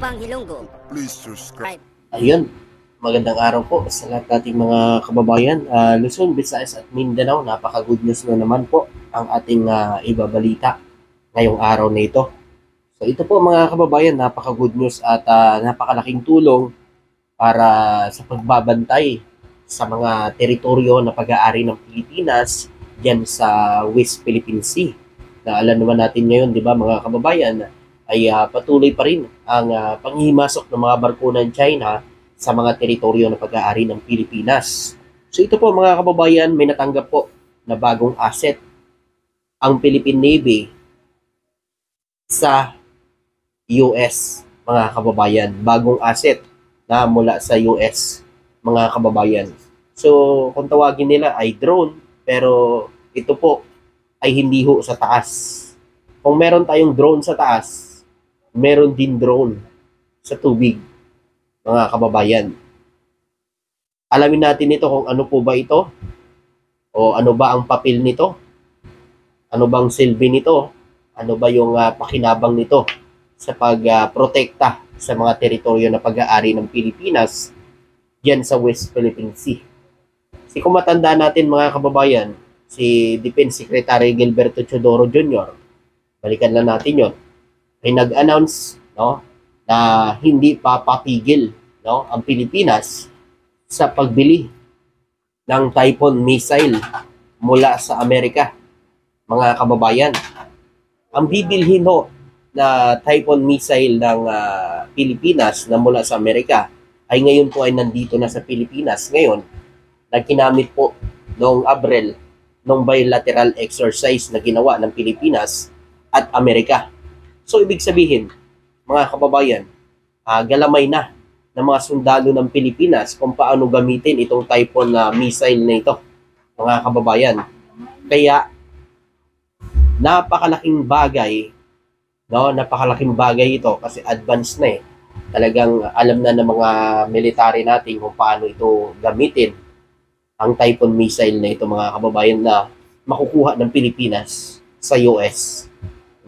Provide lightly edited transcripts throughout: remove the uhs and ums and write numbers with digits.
Kapampangan Ilonggo. Please subscribe. Ayun, magandang araw po sa lahat nating mga kababayan. Luzon, Visayas at Mindanao, napaka-good news na naman po ang ating ibabalita ngayong araw na ito. So ito po mga kababayan, napaka-good news at napakalaking tulong para sa pagbabantay sa mga teritoryo na pag-aari ng Pilipinas diyan sa West Philippine Sea. Na alam naman natin ngayon, di ba mga kababayan, ay patuloy pa rin ang panghihimasok ng mga barko ng China sa mga teritoryo na pag-aari ng Pilipinas. So ito po mga kababayan, may natanggap po na bagong asset ang Philippine Navy sa US, mga kababayan. Bagong asset na mula sa US, mga kababayan. So kung tawagin nila ay drone, pero ito po ay hindi ho sa taas. Kung meron tayong drone sa taas, meron din drone sa tubig, mga kababayan. Alamin natin ito kung ano po ba ito o ano ba ang papel nito, ano bang silbi nito, ano ba yung pakinabang nito sa pagprotekta sa mga teritoryo na pag-aari ng Pilipinas diyan sa West Philippine Sea. Kasi kung matanda natin mga kababayan, si Defense Secretary Gilberto Teodoro Jr., balikan lang natin yon, ay nag-announce na hindi papatigil ang Pilipinas sa pagbili ng Typhoon missile mula sa Amerika, mga kababayan. Ang bibilhin na Typhoon missile ng Pilipinas na mula sa Amerika ay ngayon po ay nandito na sa Pilipinas. Ngayon, nagkinamit po noong Abril ng bilateral exercise na ginawa ng Pilipinas at Amerika. So, ibig sabihin, mga kababayan, galamay na ng mga sundalo ng Pilipinas kung paano gamitin itong Typhoon missile na ito, mga kababayan. Kaya, napakalaking bagay ito kasi advanced na eh. Talagang alam na ng mga military natin kung paano ito gamitin, ang Typhoon missile na ito, mga kababayan, na makukuha ng Pilipinas sa US.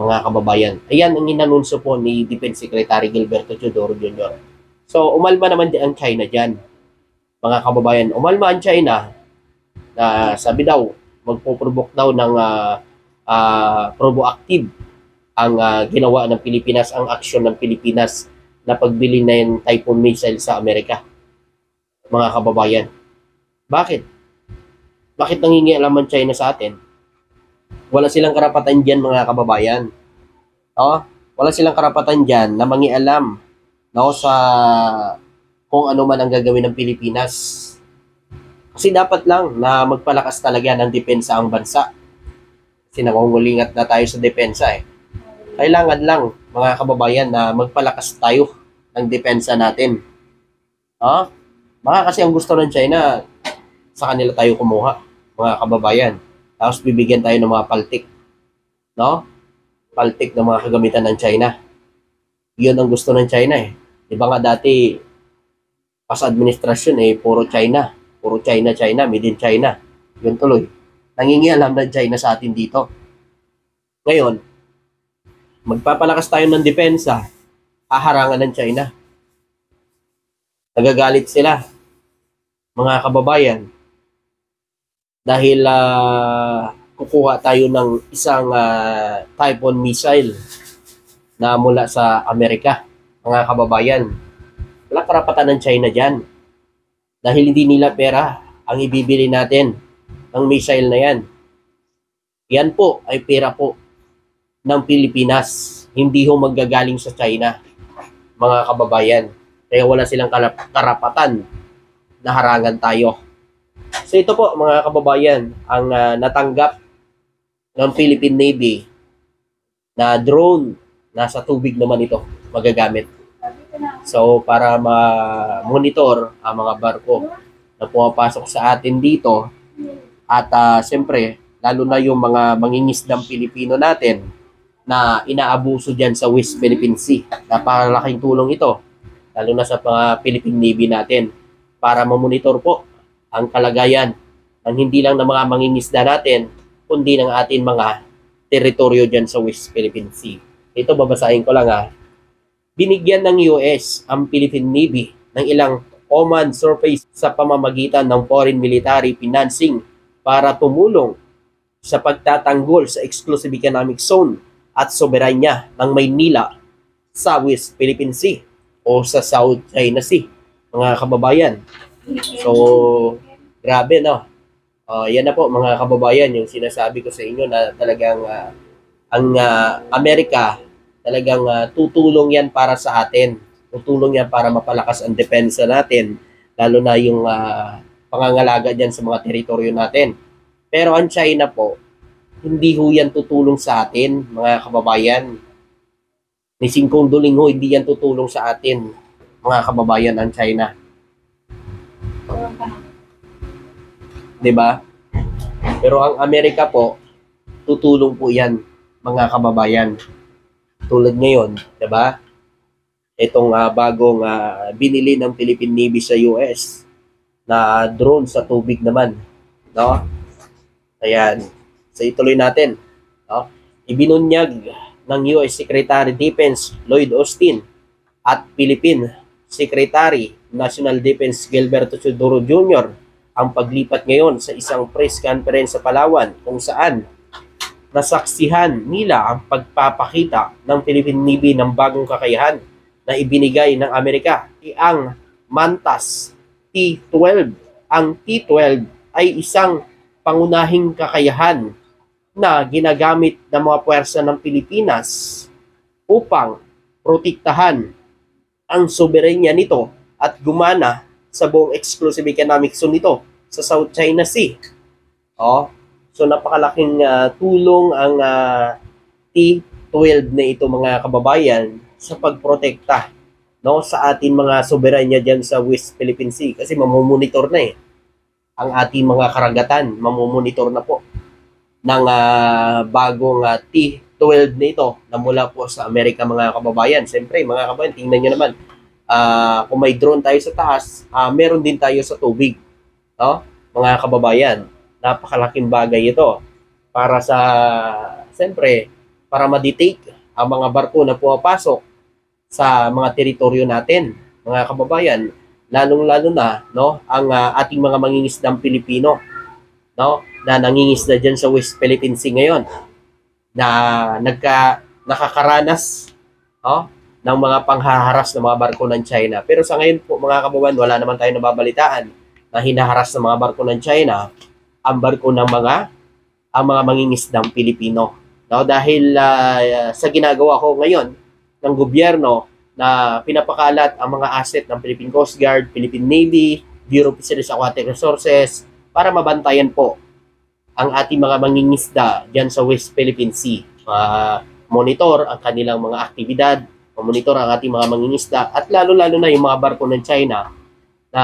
Mga kababayan. Ayan ang inanunsyo po ni Defense Secretary Gilberto Teodoro Jr. So, umalma naman din ang China dyan. Mga kababayan, umalma ang China na sabi daw, magpo-provoke daw ng provoactive ang ginawa ng Pilipinas, ang aksyon ng Pilipinas na pagbili na yung Typhoon missile sa Amerika. Mga kababayan. Bakit? Bakit nangingialam ang China sa atin? Wala silang karapatan dyan, mga kababayan. Wala silang karapatan dyan na mangialam sa kung ano man ang gagawin ng Pilipinas. Kasi dapat lang na magpalakas talaga ng depensa ang bansa. Kasi nangungulingat na tayo sa depensa eh. Kailangan lang, mga kababayan, na magpalakas tayo ng depensa natin. Baka kasi ang gusto ng China, sa kanila tayo kumuha, mga kababayan. Tapos bibigyan tayo ng mga paltik. Paltik ng mga kagamitan ng China. Yun ang gusto ng China eh. Diba nga dati, pas administrasyon eh, puro China. Puro China, made in China. Yun tuloy. Nangingialam ng China sa atin dito. Ngayon, magpapalakas tayo ng depensa, haharangan ng China. Nagagalit sila, mga kababayan. Dahil kukuha tayo ng isang Typhoon missile na mula sa Amerika, mga kababayan. Wala karapatan ng China dyan. Dahil hindi nila pera ang ibibili natin ng missile na yan. Yan po ay pera po ng Pilipinas. Hindi ho manggagaling sa China, mga kababayan. Kaya wala silang karapatan na harangan tayo. So ito po mga kababayan, ang natanggap ng Philippine Navy na drone, nasa tubig naman ito magagamit. So para ma-monitor ang mga barko na pumapasok sa atin dito at siyempre lalo na yung mga mangingisdang Pilipino natin na inaabuso dyan sa West Philippine Sea. Napakalaking tulong ito lalo na sa mga Philippine Navy natin para ma-monitor po ang kalagayan ng hindi lang ng mga mangingisda natin, kundi ng ating mga teritoryo dyan sa West Philippine Sea. Ito babasahin ko lang binigyan ng US ang Philippine Navy ng ilang command surface sa pamamagitan ng foreign military financing para tumulong sa pagtatanggol sa exclusive economic zone at soberanya ng Maynila sa West Philippine Sea o sa South China Sea, mga kababayan. So, grabe, no? Yan na po, mga kababayan, yung sinasabi ko sa inyo na talagang ang Amerika, talagang tutulong yan para sa atin. Tutulong yan para mapalakas ang depensa natin, lalo na yung pangangalaga dyan sa mga teritoryo natin. Pero ang China po, hindi ho yan tutulong sa atin, mga kababayan. Ni Singkong Duling ho, hindi yan tutulong sa atin, mga kababayan, ang China. 'Di ba? Pero ang Amerika po, tutulong po yan, mga kababayan. Tulad ngayon, 'di ba? Itong bagong binili ng Philippine Navy sa US na drone sa tubig naman, no? Ayan. So ituloy natin, no? Ibinunyag ng US Secretary Defense Lloyd Austin at Philippine Secretary National Defense Gilberto Teodoro Jr. ang paglipat ngayon sa isang press conference sa Palawan kung saan nasaksihan nila ang pagpapakita ng Philippine Navy ng bagong kakayahan na ibinigay ng Amerika, ang Mantas T-12. Ang T-12 ay isang pangunahing kakayahan na ginagamit ng mga puwersa ng Pilipinas upang protektahan ang soberenya nito at gumana sa buong exclusive economic zone nito sa South China Sea. So napakalaking tulong ang T-12 na ito, mga kababayan, sa pagprotekta, no, sa ating mga soberanya diyan sa West Philippine Sea, kasi mamomonitor na ang ating mga karagatan, mamomonitor na po ng bagong T-12 na ito na mula po sa Amerika, mga kababayan. Siyempre, mga kababayan, tingnan nyo naman, kung may drone tayo sa taas, meron din tayo sa tubig, no? Mga kababayan, napakalaking bagay ito para sa, siyempre, para ma-detect ang mga barko na pumapasok sa mga teritoryo natin, mga kababayan, lalong-lalo na, no, ang ating mga mangingisdang Pilipino, no, na nangingisda diyan sa West Philippine Sea ngayon, na nakakaranas, no, ng mga panghaharas ng mga barko ng China. Pero sa ngayon po, mga kababayan, wala naman tayo nababalitaan na hinaharas ng mga barko ng China ang barko ng mga mangingisdang Pilipino. No, dahil sa ginagawa ko ngayon ng gobyerno na pinapakalat ang mga asset ng Philippine Coast Guard, Philippine Navy, Bureau of Fisheries Aquatic Resources para mabantayan po ang ating mga mangingisda diyan sa West Philippine Sea. Monitor ang kanilang mga aktibidad, monitor ang ating mga mangingisda, at lalo-lalo na yung mga barko ng China na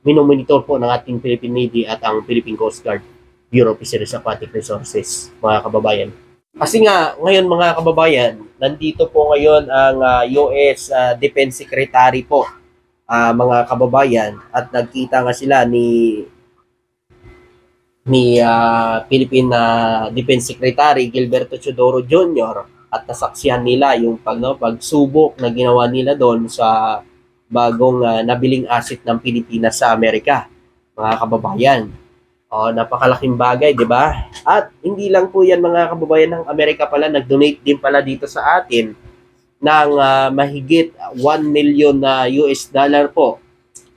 minomonitor po ng ating Philippine Navy at ang Philippine Coast Guard, Bureau of Fisheries Aquatic Resources, mga kababayan. Kasi nga, ngayon, mga kababayan, nandito po ngayon ang US Defense Secretary po, mga kababayan, at nagkita nga sila ni Philippine Defense Secretary Gilberto Teodoro Jr. at nasaksihan nila yung pagsubok na ginawa nila doon sa bagong nabiling asset ng Pilipinas sa Amerika, mga kababayan. Napakalaking bagay, di ba? At hindi lang po yan, mga kababayan, ng Amerika pala, nag-donate din pala dito sa atin ng mahigit 1 million na US dollar po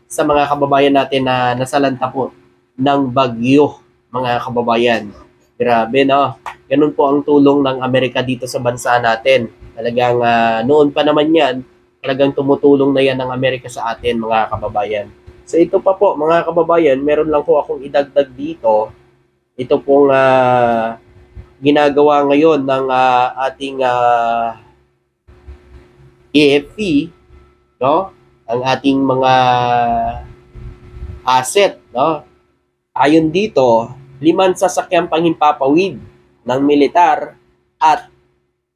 sa mga kababayan natin na nasalanta po ng bagyo, mga kababayan. Grabe, no? Ganun po ang tulong ng Amerika dito sa bansa natin. Talagang noon pa naman yan, talagang tumutulong na yan ng Amerika sa atin, mga kababayan. So ito pa po, mga kababayan, meron lang po akong idagdag dito. Ito pong ginagawa ngayon ng ating AFP, no? Ang ating mga asset, no? Ayon dito, 5 sasakyang panghimpapawid ng militar at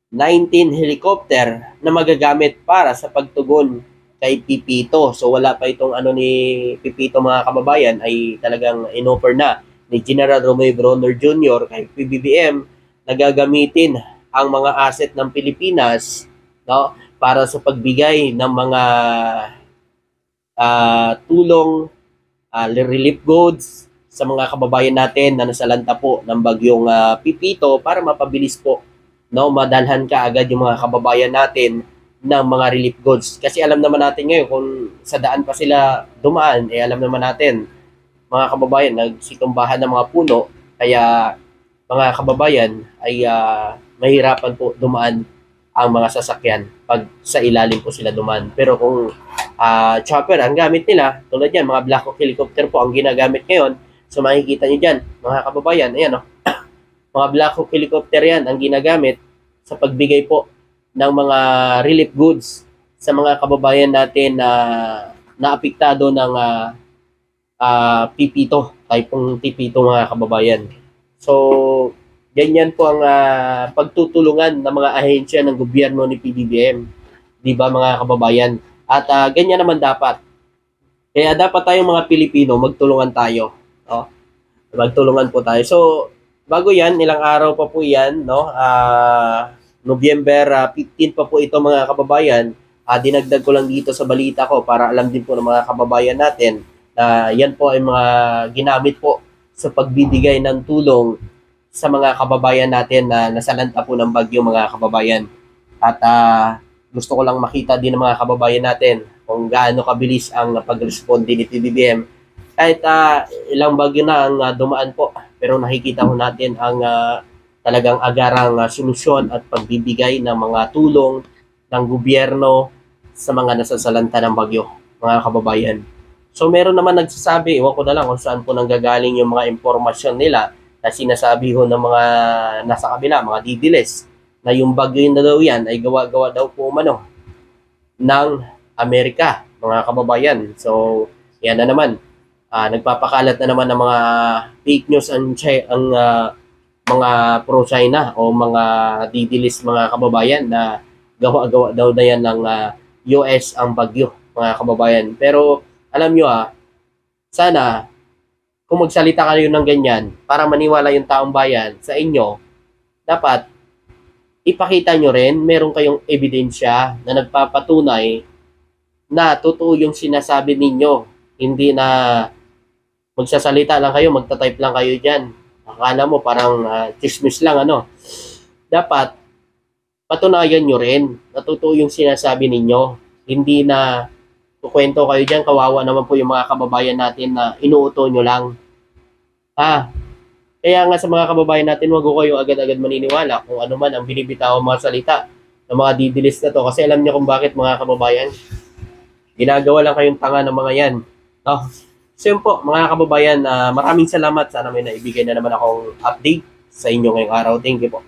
19 helicopter na magagamit para sa pagtugon kay Pipito. So wala pa itong ni Pipito, mga kababayan, ay talagang inoffer na ni General Romeo Bronner Jr. kay PBBM na gagamitin ang mga asset ng Pilipinas, no, para sa pagbigay ng mga tulong, relief goods sa mga kababayan natin na nasalanta po ng bagyong Pipito para mapabilis po, no, madalhan ka agad yung mga kababayan natin ng mga relief goods. Kasi alam naman natin ngayon kung sa daan pa sila dumaan, alam naman natin, mga kababayan, nagsitumbahan ng mga puno, kaya mga kababayan ay mahirapan po dumaan ang mga sasakyan pag sa ilalim po sila dumaan. Pero kung chopper ang gamit nila, tulad yan, mga Black Hawk helicopter po ang ginagamit ngayon. So makikita nyo dyan, mga kababayan, ayan o, mga Black Hawk helicopter yan ang ginagamit sa pagbigay po ng mga relief goods sa mga kababayan natin na naapektado ng Pipito, typong Pipito mga kababayan. So, ganyan po ang pagtutulungan ng mga ahensya ng gobyerno ni PBBM. Di ba mga kababayan? At ganyan naman dapat. Kaya dapat tayong mga Pilipino magtulungan tayo. No? Magtulungan po tayo. So, bago yan, ilang araw pa po yan, no? November 15 pa po ito mga kababayan. Dinagdag ko lang dito sa balita ko para alam din po ng mga kababayan natin na yan po ay mga ginamit po sa pagbibigay ng tulong sa mga kababayan natin na nasalanta po ng bagyo mga kababayan. At gusto ko lang makita din ng mga kababayan natin kung gaano kabilis ang pag-responde ni PBBM. Kahit ilang bagyo na ang dumaan po, pero nakikita ko natin ang talagang agarang solusyon at pagbibigay ng mga tulong ng gobyerno sa mga nasasalanta ng bagyo, mga kababayan. So meron naman nagsasabi, iwan ko na lang kung saan po nanggagaling yung mga impormasyon nila na sinasabi ho ng mga nasa kabila, mga didiles, na yung bagyo na daw yan ay gawa-gawa daw po umano ng Amerika, mga kababayan. So yan na naman, nagpapakalat na naman ng mga fake news ang mga pro-China o mga didilis mga kababayan na gawa-gawa daw na yan ng US ang bagyo, mga kababayan. Pero alam nyo sana kung magsalita kayo ng ganyan para maniwala yung taong bayan sa inyo, dapat ipakita nyo rin, meron kayong ebidensya na nagpapatunay na totoo yung sinasabi ninyo. Hindi na magsasalita lang kayo, magta-type lang kayo dyan. Akala mo parang chismis lang, ano. Dapat patunayan nyo rin na totoo yung sinasabi ninyo. Hindi na kukwento kayo dyan, kawawa naman po yung mga kababayan natin na inuuto nyo lang. Kaya nga sa mga kababayan natin, wag ko kayo agad-agad maniniwala kung ano man ang binibitaw mga salita ng mga didilis na to. Kasi alam niyo kung bakit mga kababayan, ginagawa lang kayong tanga ng mga yan. No? So yun po, mga kababayan, maraming salamat. Sana may naibigay na naman akong update sa inyo ngayong araw. Thank you po.